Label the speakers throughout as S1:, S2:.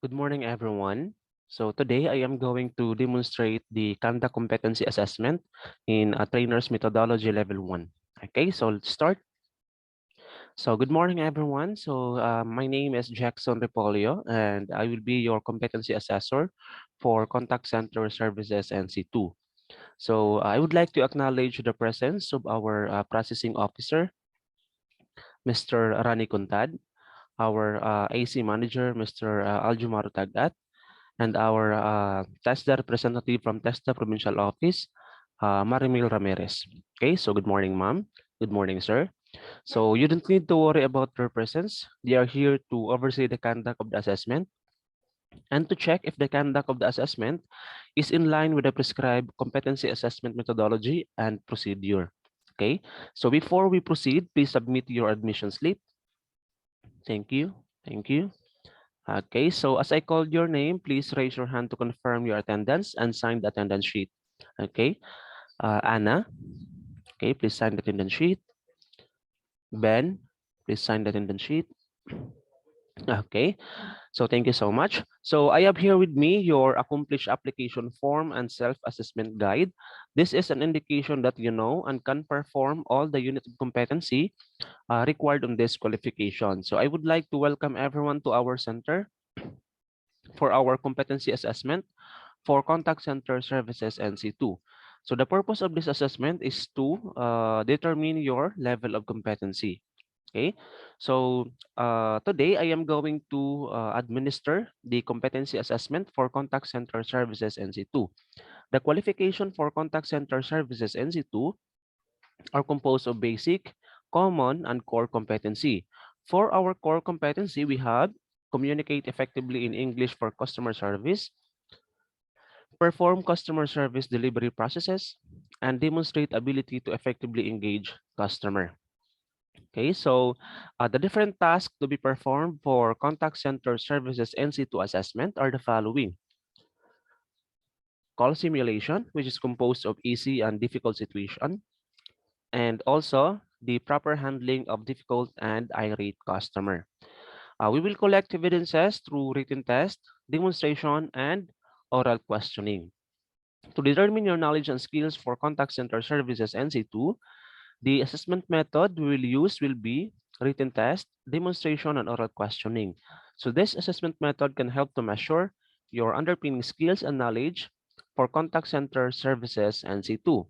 S1: Good morning, everyone. So today I am going to demonstrate the Conduct Competency Assessment in a Trainer's Methodology Level 1. Okay, so let's start. So good morning, everyone. So my name is Jackson Repolio, and I will be your Competency Assessor for Contact Center Services NC2. So I would like to acknowledge the presence of our Processing Officer, Mr. Rani Contad, our AC Manager, Mr. Aljumaro Tagat, and our TESDA representative from TESDA Provincial Office, Marimil Ramirez. Okay, so good morning, ma'am. Good morning, sir. So you don't need to worry about their presence. They are here to oversee the conduct of the assessment and to check if the conduct of the assessment is in line with the prescribed competency assessment methodology and procedure. Okay, so before we proceed, please submit your admission slip. Thank you. Thank you. Okay, so as I called your name, please raise your hand to confirm your attendance and sign the attendance sheet. Okay, Anna, okay, please sign the attendance sheet. Ben, please sign the attendance sheet. Okay, so thank you so much. So I have here with me your accomplished application form and self-assessment guide. This is an indication that you know and can perform all the unit of competency required on this qualification. So I would like to welcome everyone to our center for our competency assessment for contact center services NC2. So the purpose of this assessment is to determine your level of competency. Okay, so today I am going to administer the competency assessment for contact center services NC2. The qualification for contact center services NC2 are composed of basic, common, and core competency. For our core competency, we have communicate effectively in English for customer service, perform customer service delivery processes, and demonstrate ability to effectively engage customer. Okay, so the different tasks to be performed for contact center services NC2 assessment are the following. Call simulation, which is composed of easy and difficult situation, and also the proper handling of difficult and irate customer. We will collect evidences through written test, demonstration, and oral questioning. To determine your knowledge and skills for contact center services NC2, the assessment method we will use will be written test, demonstration, and oral questioning. So this assessment method can help to measure your underpinning skills and knowledge for contact center services NC2.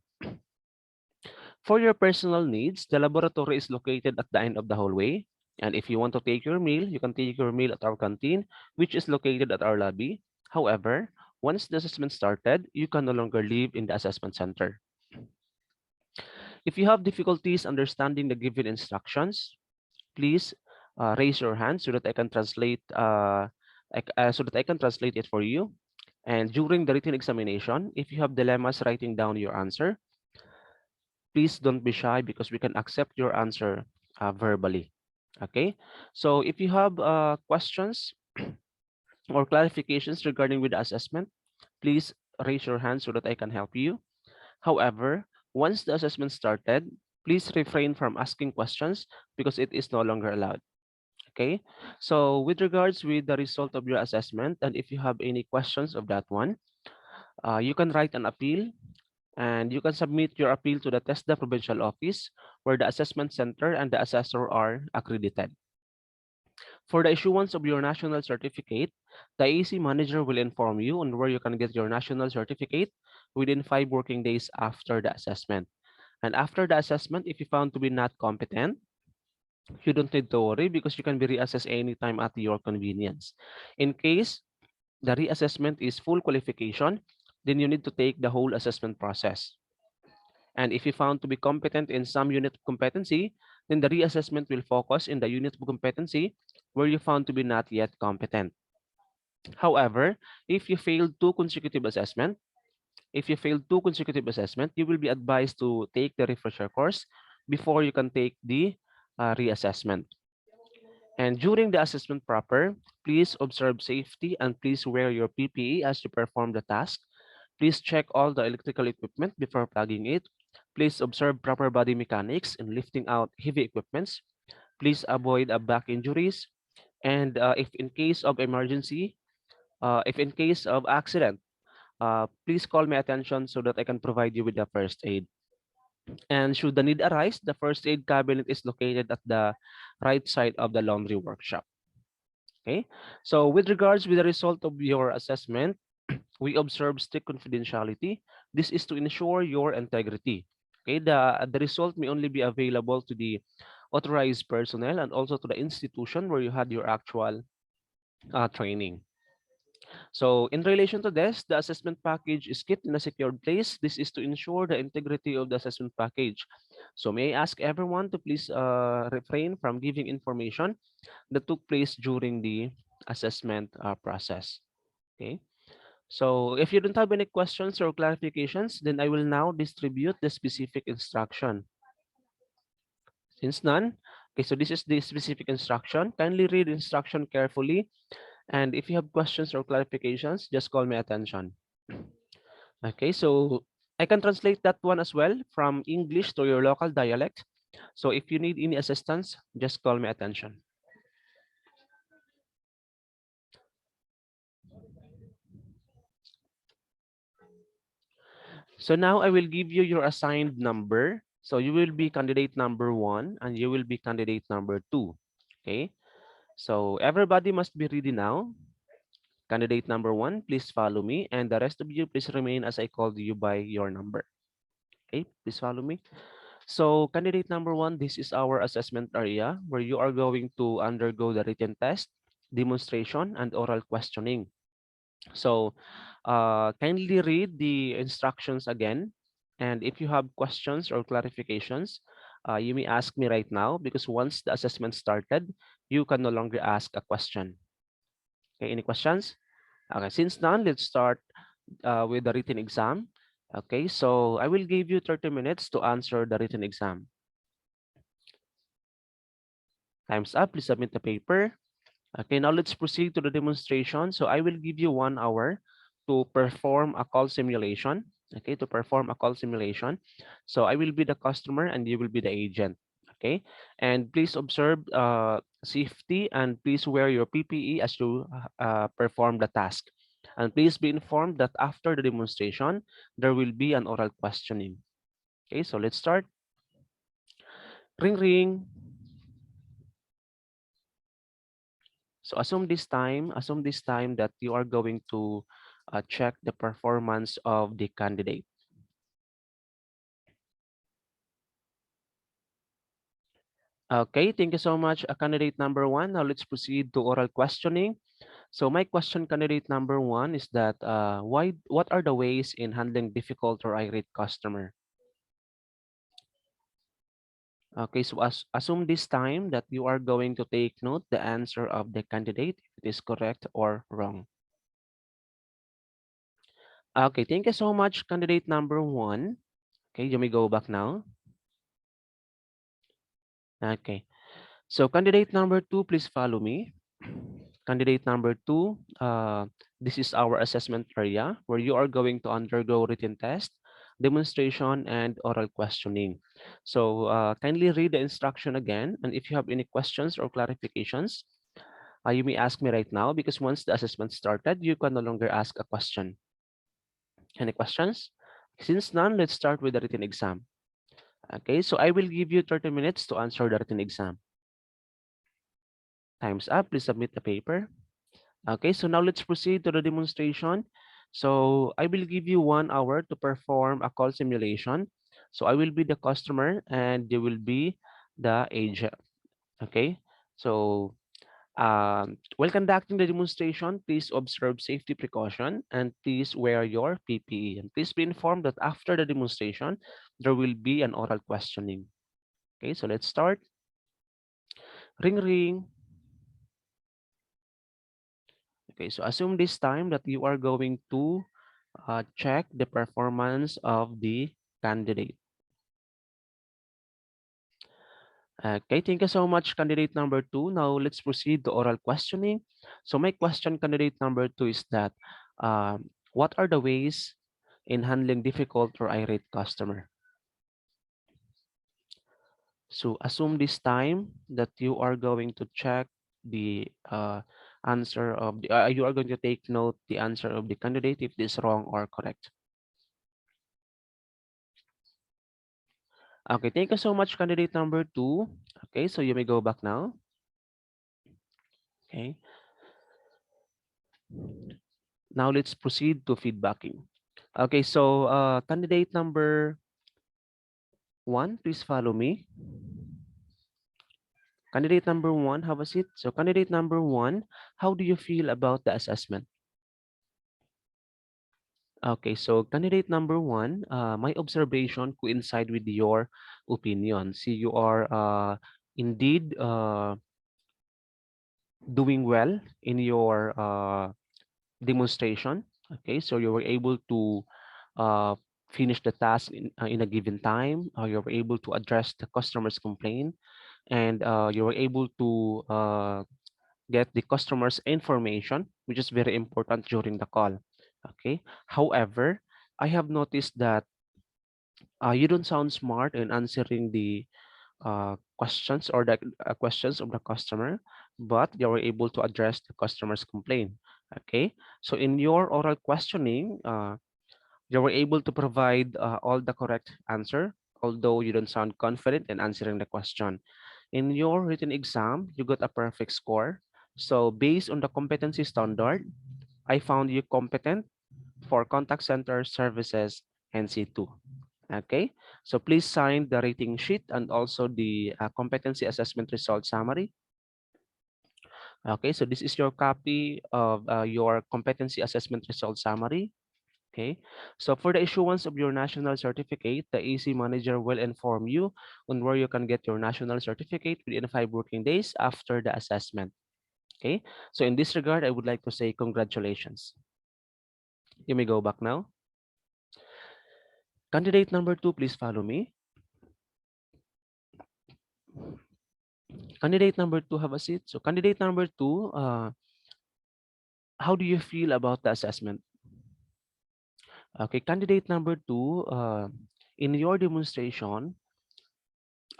S1: For your personal needs, the laboratory is located at the end of the hallway. And if you want to take your meal, you can take your meal at our canteen, which is located at our lobby. However, once the assessment started, you can no longer live in the assessment center. If you have difficulties understanding the given instructions, please raise your hand so that I can translate it for you. And during the written examination, if you have dilemmas writing down your answer, please don't be shy because we can accept your answer verbally. Okay, so if you have questions or clarifications regarding with the assessment, please raise your hand so that I can help you. However, once the assessment started, please refrain from asking questions because it is no longer allowed. Okay, so with regards with the result of your assessment, and if you have any questions of that one, you can write an appeal and you can submit your appeal to the TESDA provincial office where the assessment center and the assessor are accredited. For the issuance of your national certificate, the AC manager will inform you on where you can get your national certificate within 5 working days after the assessment. And after the assessment, if you found to be not competent, you don't need to worry because you can be reassessed anytime at your convenience. In case the reassessment is full qualification, then you need to take the whole assessment process. And if you found to be competent in some unit of competency, then the reassessment will focus in the unit of competency where you found to be not yet competent. However, if you failed two consecutive assessment, you will be advised to take the refresher course before you can take the reassessment. And during the assessment proper, please observe safety and please wear your PPE as you perform the task. Please check all the electrical equipment before plugging it. Please observe proper body mechanics in lifting out heavy equipments. Please avoid back injuries. And if in case of emergency, If in case of accident, please call my attention so that I can provide you with the first aid. And should the need arise, the first aid cabinet is located at the right side of the laundry workshop. Okay. So with regards with the result of your assessment, we observe strict confidentiality. This is to ensure your integrity. Okay. The result may only be available to the authorized personnel and also to the institution where you had your actual training. So in relation to this, the assessment package is kept in a secured place. This is to ensure the integrity of the assessment package. So may I ask everyone to please refrain from giving information that took place during the assessment process. Okay. So if you don't have any questions or clarifications, then I will now distribute the specific instruction. Since none, okay, so this is the specific instruction. Kindly read instruction carefully. And if you have questions or clarifications, just call my attention. Okay, so I can translate that one as well from English to your local dialect. So if you need any assistance, just call my attention. So now I will give you your assigned number. So you will be candidate number 1 and you will be candidate number 2. Okay, so everybody must be ready now. Candidate number 1, please follow me, and the rest of you, please remain as I called you by your number. Okay, please follow me. So candidate number 1, this is our assessment area where you are going to undergo the written test, demonstration, and oral questioning. So kindly read the instructions again. And if you have questions or clarifications, you may ask me right now because once the assessment started, you can no longer ask a question. Okay, any questions? Okay, since none, let's start with the written exam. Okay, so I will give you 30 minutes to answer the written exam. Time's up. Please submit the paper. Okay, now let's proceed to the demonstration. So I will give you 1 hour to perform a call simulation. Okay, to perform a call simulation. So I will be the customer and you will be the agent. Okay, and please observe safety and please wear your PPE as you perform the task. And please be informed that after the demonstration, there will be an oral questioning. Okay, so let's start. Ring ring. So assume this time that you are going to check the performance of the candidate. Okay, thank you so much, candidate number 1. Now let's proceed to oral questioning. So my question, candidate number 1, is that what are the ways in handling difficult or irate customer? Okay, so assume this time that you are going to take note the answer of the candidate, if it is correct or wrong. Okay, thank you so much, candidate number 1. Okay, you may go back now. Okay. So candidate number 2, please follow me. Candidate number 2, this is our assessment area where you are going to undergo written test, demonstration, and oral questioning. So kindly read the instruction again. And if you have any questions or clarifications, you may ask me right now because once the assessment started, you can no longer ask a question. Any questions? Since none, let's start with the written exam. Okay, so I will give you 30 minutes to answer the written exam. Time's up. Please submit the paper. Okay, so now let's proceed to the demonstration. So I will give you 1 hour to perform a call simulation. So I will be the customer and you will be the agent. Okay, so while conducting the demonstration, please observe safety precaution and please wear your PPE. And please be informed that after the demonstration, there will be an oral questioning. Okay, so let's start. Ring ring. Okay, so assume this time that you are going to check the performance of the candidate. Okay, thank you so much, candidate number 2. Now let's proceed to oral questioning. So my question, candidate number 2, is that what are the ways in handling difficult or irate customer? So assume this time that you are going to check the answer of the, you are going to take note the answer of the candidate if this is wrong or correct. Okay, thank you so much, candidate number 2. Okay, so you may go back now. Okay, now let's proceed to feedbacking. Okay, so candidate number 1, please follow me. Candidate number 1, have a seat. So candidate number 1, how do you feel about the assessment? Okay, so candidate number 1, my observation coincide with your opinion. See, you are indeed doing well in your demonstration. Okay, so you were able to uh, finish the task in a given time. You were able to address the customer's complaint, and you were able to get the customer's information, which is very important during the call. Okay. However, I have noticed that you don't sound smart in answering the questions or the questions of the customer, but you were able to address the customer's complaint. Okay. So in your oral questioning, you were able to provide all the correct answer, although you don't sound confident in answering the question. In your written exam, you got a perfect score. So based on the competency standard, I found you competent for contact center services NC2. Okay, so please sign the rating sheet and also the competency assessment result summary. Okay, so this is your copy of your competency assessment result summary. Okay, so for the issuance of your national certificate, the AC manager will inform you on where you can get your national certificate within 5 working days after the assessment. Okay, so in this regard, I would like to say congratulations. You may go back now. Candidate number 2, please follow me. Candidate number 2, have a seat. So candidate number 2, how do you feel about the assessment? Okay, candidate number 2, in your demonstration,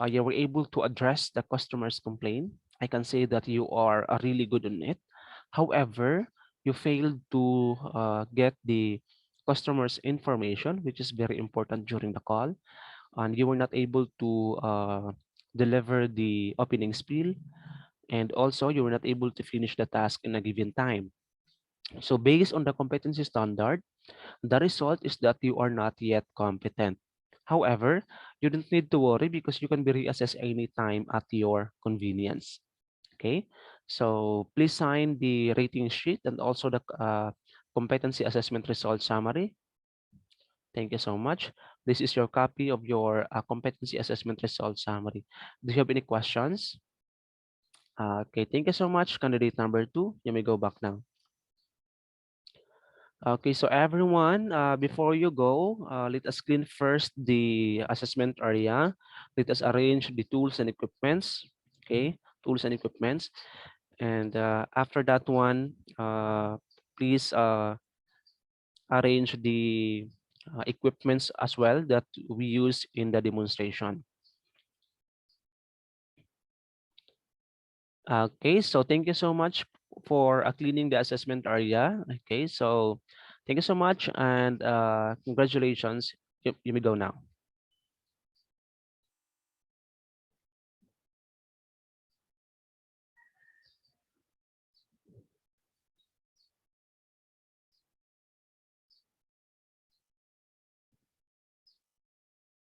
S1: you were able to address the customer's complaint. I can say that you are really good on it. However, you failed to get the customer's information, which is very important during the call, and you were not able to deliver the opening spiel, and also you were not able to finish the task in a given time. So based on the competency standard, the result is that you are not yet competent. However, you don't need to worry because you can be reassessed anytime at your convenience. Okay, so please sign the rating sheet and also the competency assessment result summary. Thank you so much. This is your copy of your competency assessment result summary. Do you have any questions? Okay, thank you so much, candidate number 2. You may go back now. Okay, so everyone, before you go, let us clean first the assessment area. Let us arrange the tools and equipments. Okay, tools and equipments. And after that one, please arrange the equipments as well that we use in the demonstration. Okay, so thank you so much for cleaning the assessment area. Okay, so thank you so much and congratulations. You may go now.